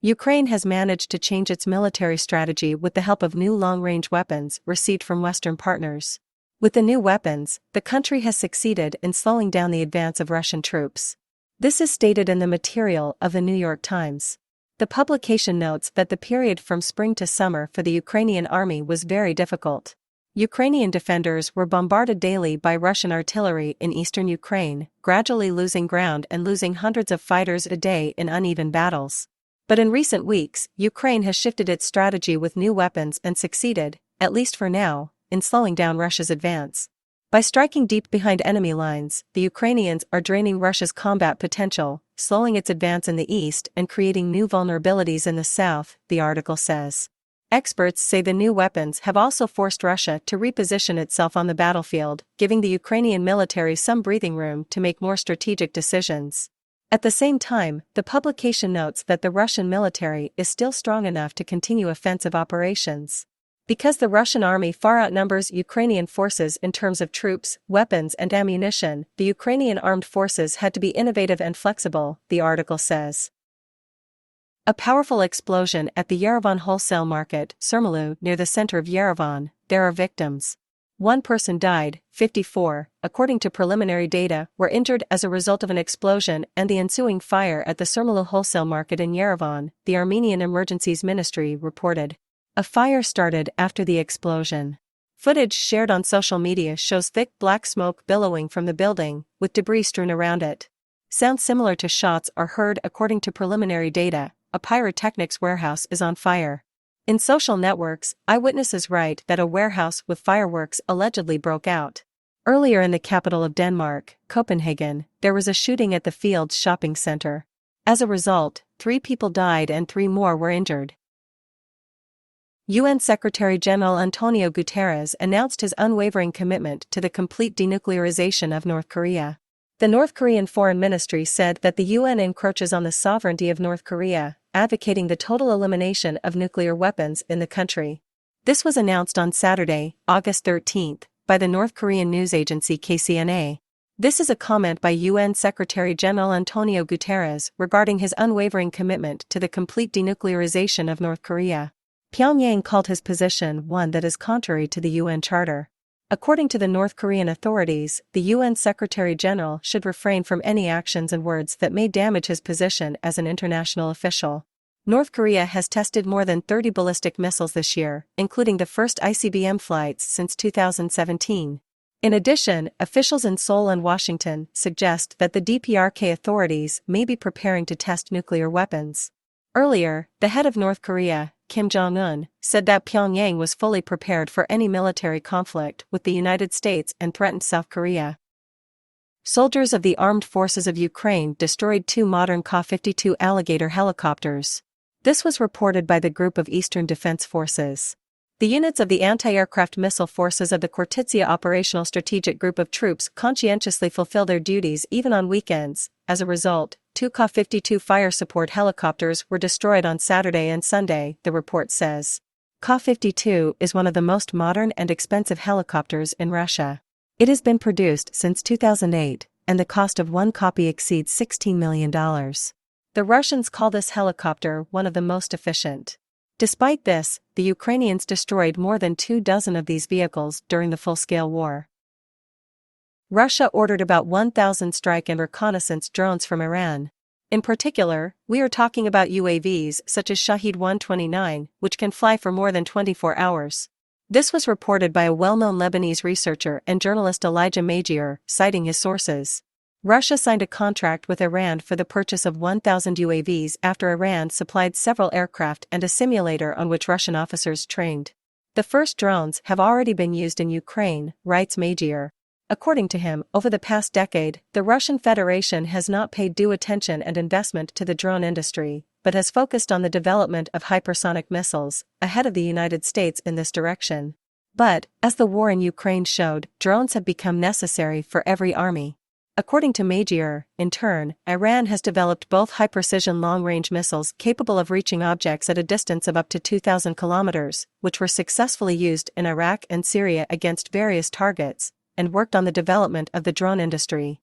Ukraine has managed to change its military strategy with the help of new long-range weapons received from Western partners. With the new weapons, the country has succeeded in slowing down the advance of Russian troops. This is stated in the material of the New York Times. The publication notes that the period from spring to summer for the Ukrainian army was very difficult. Ukrainian defenders were bombarded daily by Russian artillery in eastern Ukraine, gradually losing ground and losing hundreds of fighters a day in uneven battles. But in recent weeks, Ukraine has shifted its strategy with new weapons and succeeded, at least for now, in slowing down Russia's advance. By striking deep behind enemy lines, the Ukrainians are draining Russia's combat potential, slowing its advance in the east and creating new vulnerabilities in the south, the article says. Experts say the new weapons have also forced Russia to reposition itself on the battlefield, giving the Ukrainian military some breathing room to make more strategic decisions. At the same time, the publication notes that the Russian military is still strong enough to continue offensive operations. Because the Russian army far outnumbers Ukrainian forces in terms of troops, weapons and ammunition, the Ukrainian armed forces had to be innovative and flexible, the article says. A powerful explosion at the Yerevan wholesale market, Surmalu, near the center of Yerevan. There are victims. One person died, 54, according to preliminary data, were injured as a result of an explosion and the ensuing fire at the Surmalu wholesale market in Yerevan, the Armenian Emergencies Ministry reported. A fire started after the explosion. Footage shared on social media shows thick black smoke billowing from the building, with debris strewn around it. Sounds similar to shots are heard according to preliminary data. A pyrotechnics warehouse is on fire. In social networks, eyewitnesses write that a warehouse with fireworks allegedly broke out. Earlier in the capital of Denmark, Copenhagen, there was a shooting at the Fields shopping center. As a result, 3 people died and 3 more were injured. UN Secretary-General Antonio Guterres announced his unwavering commitment to the complete denuclearization of North Korea. The North Korean Foreign Ministry said that the UN encroaches on the sovereignty of North Korea, advocating the total elimination of nuclear weapons in the country. This was announced on Saturday, August 13, by the North Korean news agency KCNA. This is a comment by UN Secretary-General Antonio Guterres regarding his unwavering commitment to the complete denuclearization of North Korea. Pyongyang called his position one that is contrary to the UN Charter. According to the North Korean authorities, the UN Secretary-General should refrain from any actions and words that may damage his position as an international official. North Korea has tested more than 30 ballistic missiles this year, including the first ICBM flights since 2017. In addition, officials in Seoul and Washington suggest that the DPRK authorities may be preparing to test nuclear weapons. Earlier, the head of North Korea, Kim Jong-un, said that Pyongyang was fully prepared for any military conflict with the United States and threatened South Korea. Soldiers of the Armed Forces of Ukraine destroyed 2 modern Ka-52 Alligator helicopters. This was reported by the Group of Eastern Defense Forces. The units of the anti-aircraft missile forces of the Khortytsia Operational Strategic Group of troops conscientiously fulfill their duties even on weekends. As a result, 2 Ka-52 fire support helicopters were destroyed on Saturday and Sunday, the report says. Ka-52 is one of the most modern and expensive helicopters in Russia. It has been produced since 2008, and the cost of one copy exceeds $16 million. The Russians call this helicopter one of the most efficient. Despite this, the Ukrainians destroyed more than 24 of these vehicles during the full-scale war. Russia ordered about 1,000 strike and reconnaissance drones from Iran. In particular, we are talking about UAVs such as Shahed 129, which can fly for more than 24 hours. This was reported by a well-known Lebanese researcher and journalist Elijah Magier, citing his sources. Russia signed a contract with Iran for the purchase of 1,000 UAVs after Iran supplied several aircraft and a simulator on which Russian officers trained. The first drones have already been used in Ukraine, writes Magier. According to him, over the past decade, the Russian Federation has not paid due attention and investment to the drone industry, but has focused on the development of hypersonic missiles, ahead of the United States in this direction. But, as the war in Ukraine showed, drones have become necessary for every army. According to Magier, in turn, Iran has developed both high-precision long-range missiles capable of reaching objects at a distance of up to 2,000 kilometers, which were successfully used in Iraq and Syria against various targets, and worked on the development of the drone industry.